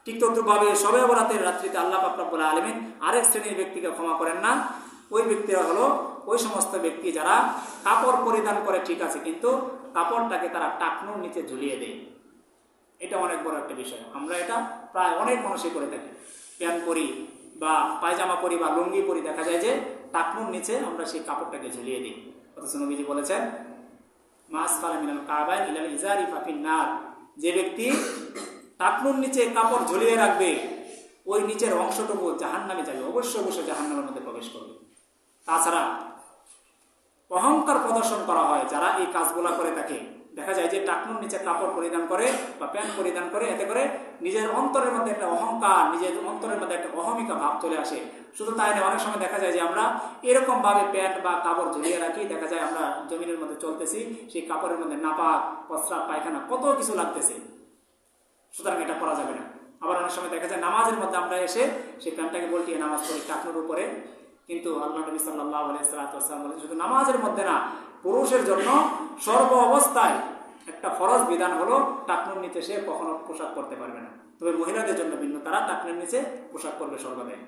ঠিক তদ্রুপভাবে শবে বরাতের রাত্রিতে আল্লাহ পাক রব্বুল আলামিন আরেক শ্রেণীর ব্যক্তিকে ক্ষমা করেন না। ওই ব্যক্তিরা হলো ওই সমস্ত ব্যক্তি যারা কাপড় পরিধান করে ঠিক আছে, কিন্তু কাপড়টাকে তারা টাকনুর নিচে ঝুলিয়ে দেয়। এটা অনেক বড় একটা বিষয়। আমরা এটা প্রায় অনেক মানুষই করে থাকি। প্যান্ট পরি বা পায়জামা পরি বা লুঙ্গি পরি, দেখা যায় যে টাকনুর নিচে আমরা সেই কাপড়টাকে ঝুলিয়ে দিই। অথচ নবীজি বলেছেন মাসফালা মিনাল কাবাইন ইলাল ইজারি ফাফিন নার, যে ব্যক্তি টাকনুর নিচে কাপড় ঝুলিয়ে রাখবে ওই নিচের অংশটুকু জাহান্নামে যাবে, অবশ্যই জাহান্নামের মধ্যে প্রবেশ করবে। তাছাড়া অহংকার প্রদর্শন করা হয় যারা এই কাজগুলা করে থাকে। দেখা যায় যে টাকনুর নিচে কাপড় পরিধান করে বা প্যান্ট পরিধান করে, এতে করে নিজের অন্তরের মধ্যে একটা অহংকার, নিজের অন্তরের মধ্যে একটা অহমিকা ভাব চলে আসে। শুধু তাই না, অনেক সময় দেখা যায় যে আমরা এরকম ভাবে প্যান্ট বা কাপড় ঝুলিয়ে রাখি, দেখা যায় আমরা জমিনের মধ্যে চলতেছি, সেই কাপড়ের মধ্যে নাপাক, প্রস্রাব, পায়খানা কত কিছু লাগতেছে। সুতরাং এটা করা যাবে না। আবার অনেক সময় দেখা যায় নামাজের মধ্যে আমরা এসে সেই প্যান্টটাকে বলটিয়ে নামাজ পড়ি টাকনুর উপরে, কিন্তু আল্লাহ নবী সাল্লাল্লাহু আলাইহি ওয়াসাল্লাম বলেন শুধু নামাজের মধ্যে না, পুরুষের জন্য সর্ব অবস্থায় একটা ফরজ বিধান হলো টাকনুর নিচে সে কখনো পোশাক পরতে পারবে না। তবে মহিলাদের জন্য ভিন্ন, তারা টাকনুর নিচে পোশাক পরবে সর্বদাই।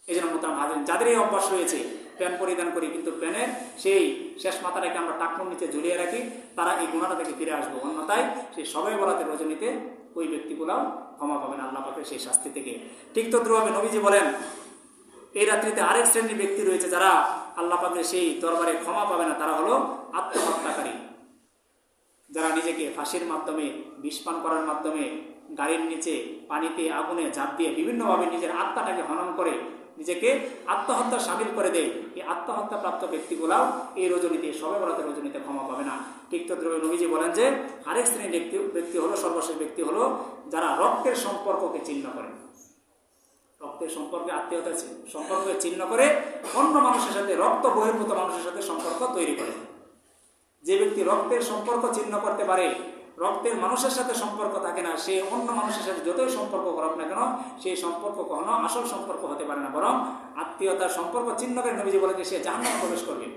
এই জন্য মোহতারাম হাজিরিন, যাদের এই অভ্যাস রয়েছে প্যান্ট পরিধান করি কিন্তু প্যানের সেই শেষ মাথাটাকে আমরা টাকনুর নিচে ঝুলিয়ে রাখি, তারা এই গুনাহটা থেকে ফিরে আসবো। অন্যথায় সেই শবে বরাতের রজনীতে ওই ব্যক্তিগুলাও ক্ষমা পাবেন আল্লাহ পাকের সেই শাস্তি থেকে। ঠিক তদ্রুপভাবে নবীজি বলেন এই রাত্রিতে আরেক শ্রেণীর ব্যক্তি রয়েছে যারা আল্লাহ পাকের সেই দরবারে ক্ষমা পাবে না, তারা হলো আত্মহত্যাকারী, যারা নিজেকে ফাঁসির মাধ্যমে, বিষ পান করার মাধ্যমে, গাড়ির নিচে, পানিতে, আগুনে ঝাঁপ দিয়ে বিভিন্নভাবে নিজের আত্মাটাকে হনন করে নিজেকে আত্মহত্যা সামিল করে দেয়। এই আত্মহত্যা প্রাপ্ত ব্যক্তিগুলাও এই রজনীতে, শবে বরাতের রজনীতে ক্ষমা পাবে না। ঠিক তদ্রুপে নবীজি বলেন যে আরেক শ্রেণীর ব্যক্তি হলো, সর্বশেষ ব্যক্তি হলো যারা রক্তের সম্পর্ককে চিহ্ন করে, রক্তের সম্পর্কে, আত্মীয়তার সম্পর্ককে চিহ্ন করে অন্য মানুষের সাথে, রক্ত বহির্ভূত মানুষের সাথে সম্পর্ক তৈরি করে। যে ব্যক্তি রক্তের সম্পর্ক চিহ্ন করতে পারে, রক্তের মানুষের সাথে সম্পর্ক থাকে না, সে অন্য মানুষের সাথে যতই সম্পর্ক করুক না কেন সেই সম্পর্ক কখনো আসল সম্পর্ক হতে পারে না, বরং আত্মীয়তার সম্পর্ক চিহ্ন করে নবীজি বলে যে সে জাহান্নামে প্রবেশ করবে।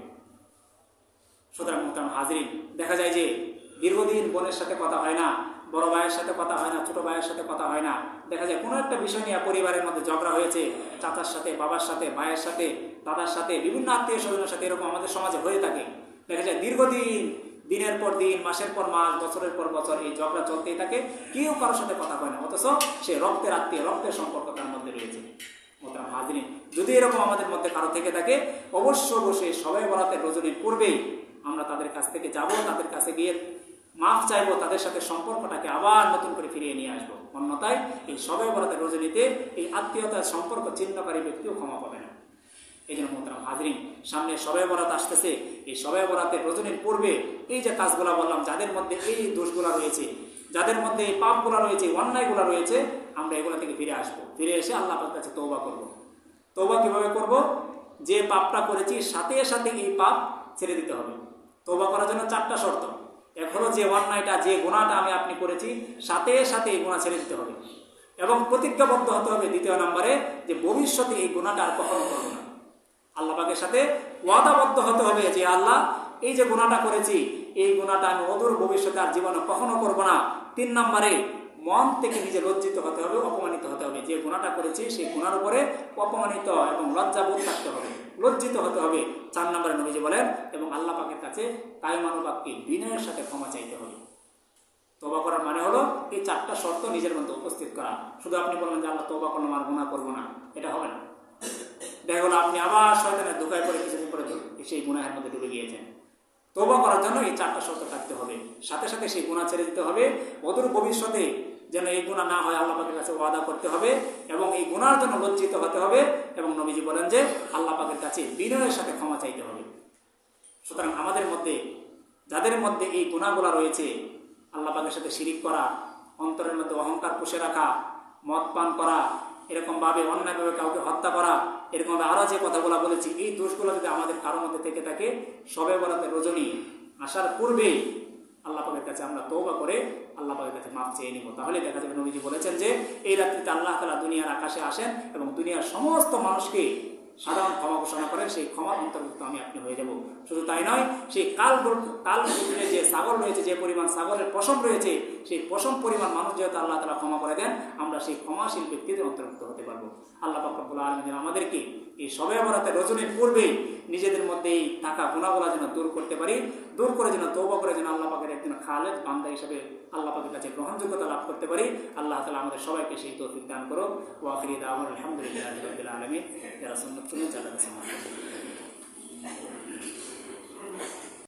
সুতরাং মোহতারাম হাজিরিন, দেখা যায় যে দীর্ঘদিন বোনের সাথে কথা হয় না, বড় ভাইয়ের সাথে কথা হয় না, ছোট ভাইয়ের সাথে কথা হয় না। দেখা যায় কোনো একটা বিষয় নিয়ে পরিবারের মধ্যে ঝগড়া হয়েছে, চাচার সাথে, বাবার সাথে, ভাইয়ের সাথে, দাদার সাথে, বিভিন্ন আত্মীয় স্বজনের সাথে, এরকম আমাদের সমাজে হয়ে থাকে। দেখা যায় দীর্ঘদিন, দিনের পর দিন, মাসের পর মাস, বছরের পর বছর এই ঝগড়া চলতেই থাকে, কেউ কারোর সাথে কথা হয় না, অথচ সে রক্তের আত্মীয়, রক্তের সম্পর্ক তার মধ্যে রয়েছে। মোহতারাম হাজিরিন, যদি এরকম আমাদের মধ্যে কারো থেকে থাকে, অবশ্যই শবে বরাতের রজনীর পূর্বেই আমরা তাদের কাছ থেকে যাব, তাদের কাছে গিয়ে মাফ চাইবো, তাদের সাথে সম্পর্কটাকে আবার নতুন করে ফিরিয়ে নিয়ে আসবো। অন্যথায় এই শবে বরাতের রজনীতে এই আত্মীয়তার সম্পর্ক চিহ্নকারী ব্যক্তিও ক্ষমা পাবে না। এই জন্য মোহতারাম হাজিরিন, সামনে শবে বরাত আসতেছে, এই শবে বরাতের রজনীর পূর্বে এই যে কাজগুলা বললাম, যাদের মধ্যে এই দোষগুলা রয়েছে, যাদের মধ্যে এই পাপগুলা রয়েছে, অন্যায়গুলা রয়েছে, আমরা এগুলা থেকে ফিরে আসবো। ফিরে এসে আল্লাহ পাকের কাছে তওবা করব। তওবা কিভাবে করব? যে পাপটা করেছি সাথে সাথে এই পাপ ছেড়ে দিতে হবে। তওবা করার জন্য 4টা শর্ত। এক হলো যে অন্যায়টা, যে গুনাহটা আপনি করেছি, সাথে সাথে এই গুনাহ ছেড়ে দিতে হবে এবং প্রতিজ্ঞাবদ্ধ হতে হবে। দ্বিতীয় নম্বরে যে ভবিষ্যতে এই গুনাহটা আর কখনো করব না। আল্লাহ পাকের সাথে ওয়াদাবদ্ধ হতে হবে যে আল্লাহ, এই যে গুনাহটা করেছি, এই গুনাহটা আমি অদূর ভবিষ্যতে আর জীবনে কখনো করব না। 3 নম্বরে মন থেকে নিজে লজ্জিত হতে হবে, অপমানিত হতে হবে। যে গুনাহটা করেছি সেই গুনার উপরে অপমানিত এবং লজ্জাবোধ থাকতে হবে, লজ্জিত হতে হবে। 4 নম্বরে নবীজি বলেন এবং আল্লাহ পাকের কাছে কায়মানুবাক্যে বিনয়ের সাথে ক্ষমা চাইতে হবে। তওবা করার মানে হলো এই 4টা শর্ত নিজের মধ্যে উপস্থিত করা। শুধু আপনি বলবেন যে আল্লাহ তওবা করলাম আর গুনাহ করবো না, এটা হবে না। দেখা গেলো আপনি আবার শয়তানের ধোঁকায় পড়ে কিছুদিন পরে সেই গুনাহের মধ্যে ডুবে গিয়েছেন। তওবা করার জন্য এই 4টা শর্ত থাকতে হবে, সাথে সাথে সেই গুনাহ ছেড়ে দিতে হবে। অদূর ভবিষ্যতে যেন এই গুনাহ না হয় আল্লাহ পাকের কাছে ওয়াদা করতে হবে এবং এই গুনাহর জন্য লজ্জিত হতে হবে। এবং নবীজি বলেন যে আল্লাহ পাকের কাছে বিনয়ের সাথে ক্ষমা চাইতে হবে। সুতরাং আমাদের মধ্যে যাদের মধ্যে এই গুনাহগুলো রয়েছে, আল্লাহ পাকের সাথে শিরিক করা, অন্তরের মধ্যে অহংকার পুষে রাখা, মদ পান করা, এরকমভাবে অন্যায়ভাবে কাউকে হত্যা করা, এরকমভাবে আরও যে কথাগুলো বলেছি, এই দোষগুলো যদি আমাদের কারোর মধ্যে থেকে থাকে, শবে বরাতের রজনী আসার পূর্বেই আল্লাহ পাকের কাছে আমরা তওবা করে আল্লাহ পাকের কাছে মাফ চেয়ে নিব। তাহলে দেখা যাবে নবীজি বলেছেন যে এই রাত্রিতে আল্লাহ তাআলা দুনিয়ার আকাশে আসেন এবং দুনিয়ার সমস্ত মানুষকে সাধারণ ক্ষমা ঘোষণা করেন, সেই ক্ষমার অন্তর্ভুক্ত আমি আপনি হয়ে যাব। শুধু তাই নয়, সেই কাল যে ছাগল রয়েছে, যে পরিমাণ ছাগলের পশম রয়েছে, সেই পশম পরিমাণ মানুষ যেহেতু আল্লাহ তাআলা ক্ষমা করে দেন, আমরা সেই ক্ষমাশীল ব্যক্তিদের অন্তর্ভুক্ত হতে পারবো। আল্লাহ পাক রব্বুল আলামিন আমাদেরকে এই শবে বরাতের রজনীর পূর্বেই নিজেদের মধ্যে এই থাকা গুনাহগুলো যেন দূর করতে পারি, দূর করে যেন তওবা করে যেন আল্লাহ পাকের একজন খালেদ বান্দা হিসেবে আল্লাহ পাকের কাছে গ্রহণযোগ্যতা লাভ করতে পারি। আল্লাহ তাআলা আমাদের সবাইকে সেই তৌফিক দান করো। ওয়া আখিরি দাওয়ানা আলহামদুলিল্লাহি রাব্বিল আলামিন। যারা সুন্নাত শুনে যারা